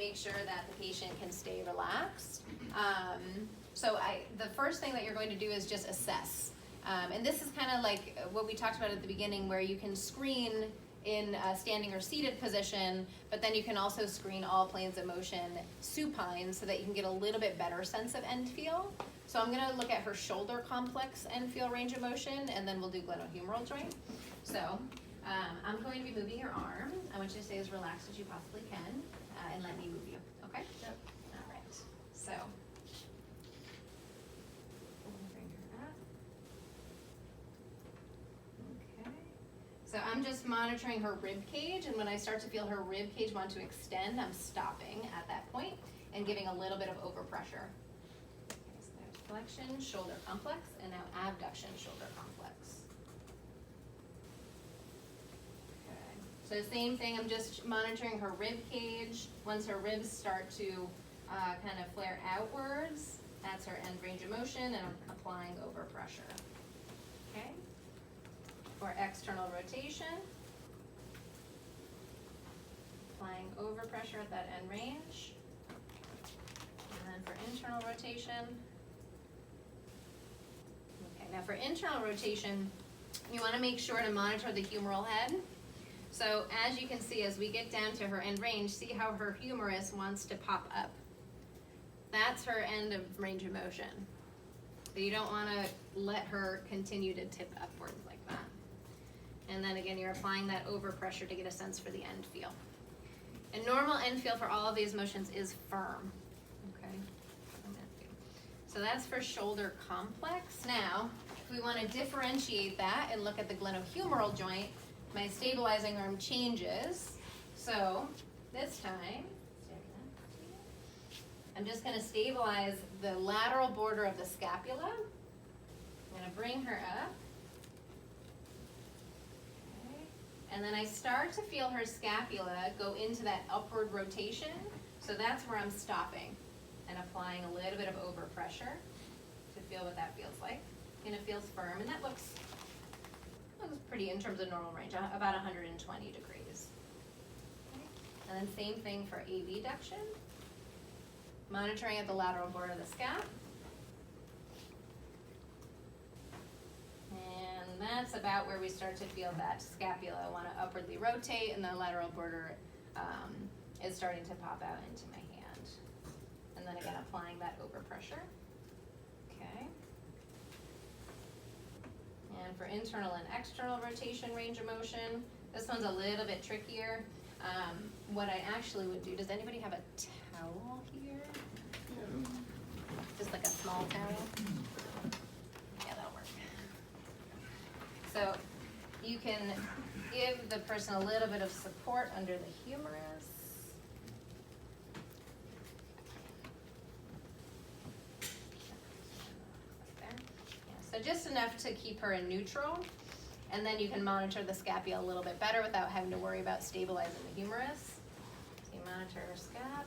make sure that the patient can stay relaxed. The first thing that you're going to do is just assess. And this is kind of like what we talked about at the beginning, where you can screen in a standing or seated position, but then you can also screen all planes of motion supine so that you can get a little bit better sense of end feel. So I'm gonna look at her shoulder complex end feel range of motion, and then we'll do glenohumeral joint. So I'm going to be moving your arm. I want you to stay as relaxed as you possibly can, and let me move you, okay? Yep. All right, so. Bring her up. Okay. So I'm just monitoring her rib cage, and when I start to feel her rib cage want to extend, I'm stopping at that point and giving a little bit of overpressure. Okay, so there's flexion, shoulder complex, and now abduction, shoulder complex. So same thing, I'm just monitoring her rib cage. Once her ribs start to kind of flare outwards, that's her end range of motion, and I'm applying overpressure. Okay? For external rotation, applying overpressure at that end range. And then for internal rotation. Okay, now for internal rotation, you want to make sure to monitor the humeral head. So as you can see, as we get down to her end range, see how her humerus wants to pop up. That's her end of range of motion. So you don't want to let her continue to tip upwards like that. And then again, you're applying that overpressure to get a sense for the end feel. And normal end feel for all of these motions is firm. Okay. So that's for shoulder complex. Now, if we want to differentiate that and look at the glenohumeral joint, my stabilizing arm changes. So this time, I'm just going to stabilize the lateral border of the scapula. I'm going to bring her up. Okay. And then I start to feel her scapula go into that upward rotation. So that's where I'm stopping and applying a little bit of overpressure to feel what that feels like. And it feels firm, and that looks pretty in terms of normal range, about 120 degrees. Okay. And then same thing for abduction. Monitoring at the lateral border of the scap. And that's about where we start to feel that scapula want to upwardly rotate, and the lateral border is starting to pop out into my hand. And then again, applying that overpressure. Okay. And for internal and external rotation range of motion, this one's a little bit trickier. What I actually would do, does anybody have a towel here? Just like a small towel? Yeah, that'll work. So you can give the person a little bit of support under the humerus. So just enough to keep her in neutral, and then you can monitor the scapula a little bit better without having to worry about stabilizing the humerus. So you monitor her scap.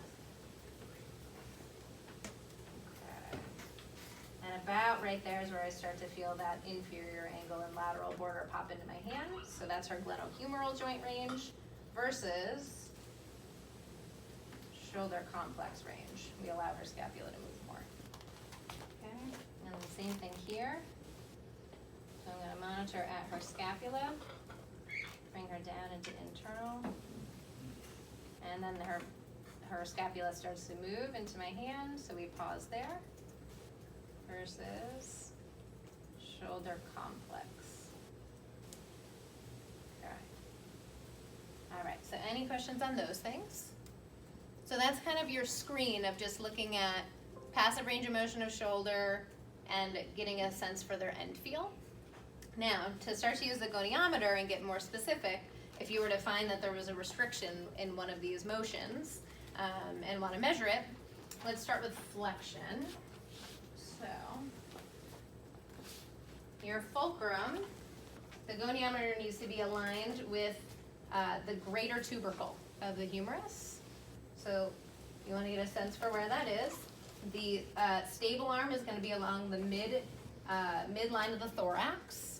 Okay. And about right there is where I start to feel that inferior angle and lateral border pop into my hand. So that's her glenohumeral joint range versus shoulder complex range. We allow her scapula to move more. Okay, and the same thing here. So I'm going to monitor at her scapula, bring her down into internal, and then her scapula starts to move into my hand, so we pause there, versus shoulder complex. Okay. All right, so any questions on those things? So that's kind of your screen of just looking at passive range of motion of shoulder and getting a sense for their end feel. Now, to start to use the goniometer and get more specific, if you were to find that there was a restriction in one of these motions and want to measure it, let's start with flexion. So, your fulcrum, the goniometer needs to be aligned with the greater tubercle of the humerus. So you want to get a sense for where that is. The stable arm is going to be along the midline of the thorax.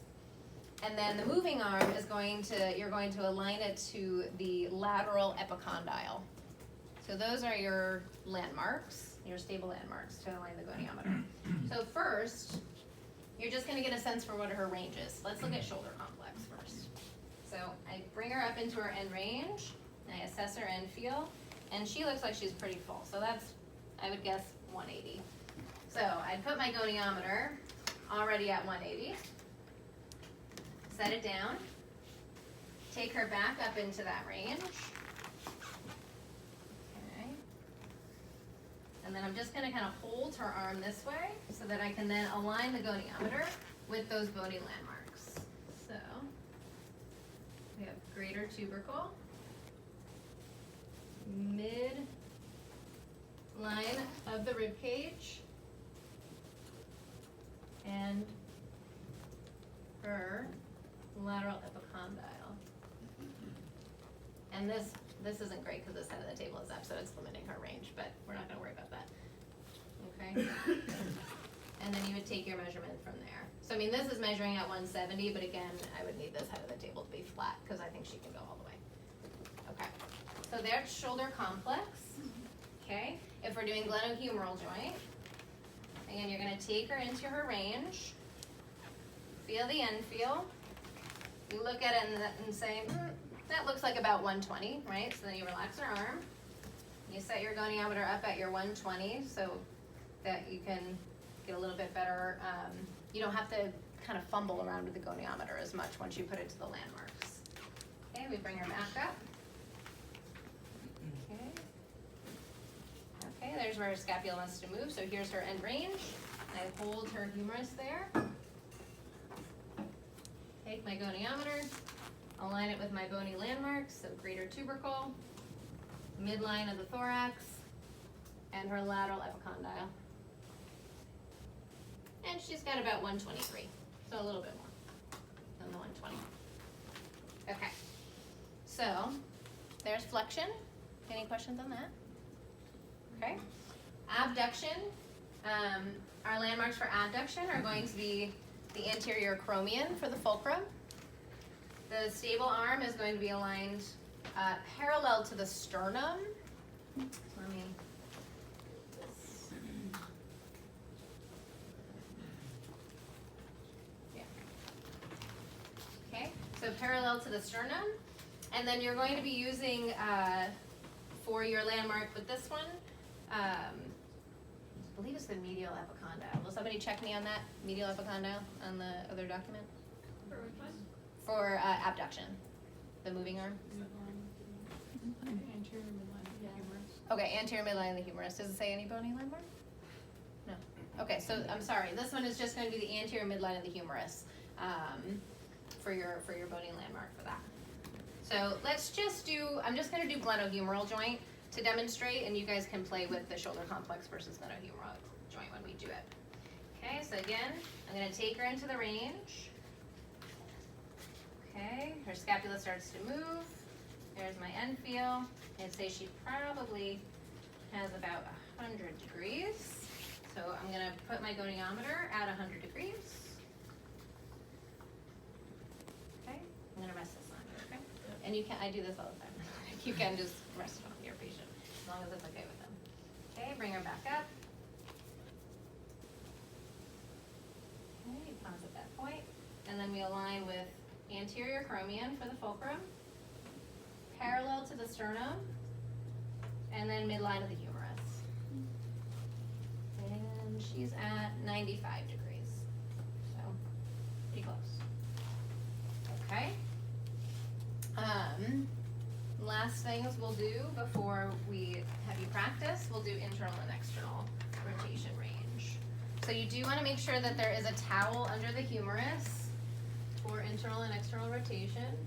And then the moving arm is you're going to align it to the lateral epicondyle. So those are your landmarks, your stable landmarks to align the goniometer. So first, you're just gonna get a sense for what her range is. Let's look at shoulder complex first. So I bring her up into her end range, and I assess her end feel, and she looks like she's pretty full. So that's, I would guess, 180. So I'd put my goniometer already at 180, set it down, take her back up into that range. Okay. And then I'm just gonna kind of hold her arm this way so that I can then align the goniometer with those bony landmarks. So we have greater tubercle, mid line of the rib cage, and her lateral epicondyle. And this isn't great because this side of the table is up, so it's limiting her range, but we're not gonna worry about that. Okay? And then you would take your measurement from there. So I mean, this is measuring at 170, but again, I would need this side of the table to be flat because I think she can go all the way. Okay, so there's shoulder complex. Okay, if we're doing glenohumeral joint, again, you're gonna take her into her range, feel the end feel. You look at it and say, that looks like about 120, right? So then you relax her arm. You set your goniometer up at your 120 so that you can get a little bit better. You don't have to kind of fumble around with the goniometer as much once you put it to the landmarks. Okay, we bring her back up. Okay. Okay, there's where her scapula wants to move. So here's her end range. I hold her humerus there. Take my goniometer, align it with my bony landmarks, so greater tubercle, midline of the thorax, and her lateral epicondyle. And she's got about 123, so a little bit more than the 120. Okay, so there's flexion. Any questions on that? Okay, abduction. Our landmarks for abduction are going to be the anterior acromion for the fulcrum. The stable arm is going to be aligned parallel to the sternum. So let me. Yeah. Okay, so parallel to the sternum, and then you're going to be using for your landmark with this one. I believe it's the medial epicondyle. Will somebody check me on that medial epicondyle on the other document? For which one? For abduction, the moving arm. Anterior midline of the humerus. Okay, anterior midline of the humerus. Does it say any bony landmark? No. Okay, so I'm sorry. This one is just going to be the anterior midline of the humerus for your bony landmark for that. So let's just do. I'm just going to do glenohumeral joint to demonstrate, and you guys can play with the shoulder complex versus glenohumeral joint when we do it. Okay, so again, I'm going to take her into the range. Okay, her scapula starts to move. There's my end feel. I'd say she probably has about 100 degrees. So I'm going to put my goniometer at 100 degrees. Okay, I'm going to rest this on you, okay? And you can, I do this all the time. You can just rest it on your patient, as long as it's okay with them. Okay, bring her back up. Okay, pause at that point. And then we align with anterior acromion for the fulcrum, parallel to the sternum, and then midline of the humerus. And she's at 95 degrees, so pretty close. Okay. Last things we'll do before we have you practice, we'll do internal and external rotation range. So you do want to make sure that there is a towel under the humerus for internal and external rotation.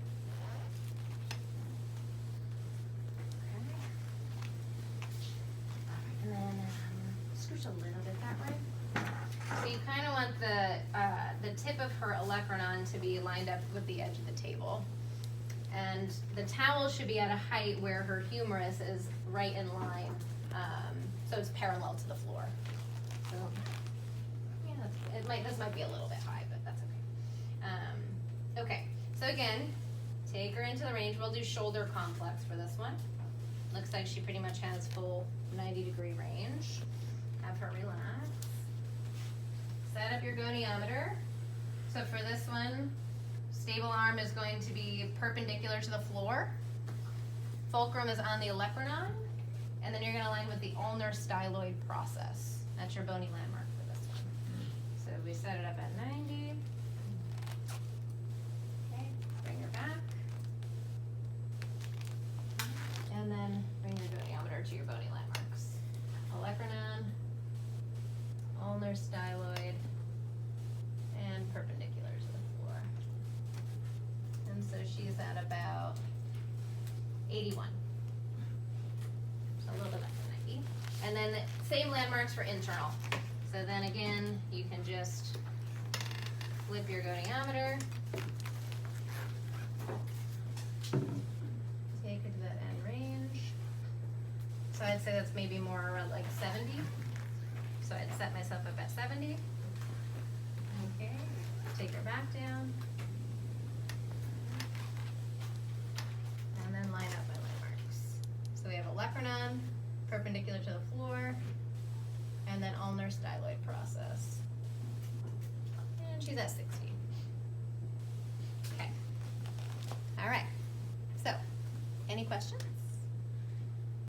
Okay. And then scooch a little bit that way. So you kind of want the tip of her olecranon to be lined up with the edge of the table. And the towel should be at a height where her humerus is right in line, so it's parallel to the floor. So, yeah, this might be a little bit high, but that's okay. Okay, so again, take her into the range. We'll do shoulder complex for this one. Looks like she pretty much has full 90-degree range. Have her relax. Set up your goniometer. So for this one, stable arm is going to be perpendicular to the floor. Fulcrum is on the olecranon. And then you're gonna align with the ulnar styloid process. That's your bony landmark for this one. So we set it up at 90. Okay, bring her back. And then bring your goniometer to your bony landmarks. Olecranon, ulnar styloid, and perpendicular to the floor. And so she's at about 81. So a little bit less than 90. And then same landmarks for internal. So then again, you can just flip your goniometer. Take it to that end range. So I'd say that's maybe more around like 70. So I'd set myself up at 70. Okay, take her back down. And then line up my landmarks. So we have olecranon, perpendicular to the floor, and then ulnar styloid process. And she's at 60. Okay. All right. So, any questions?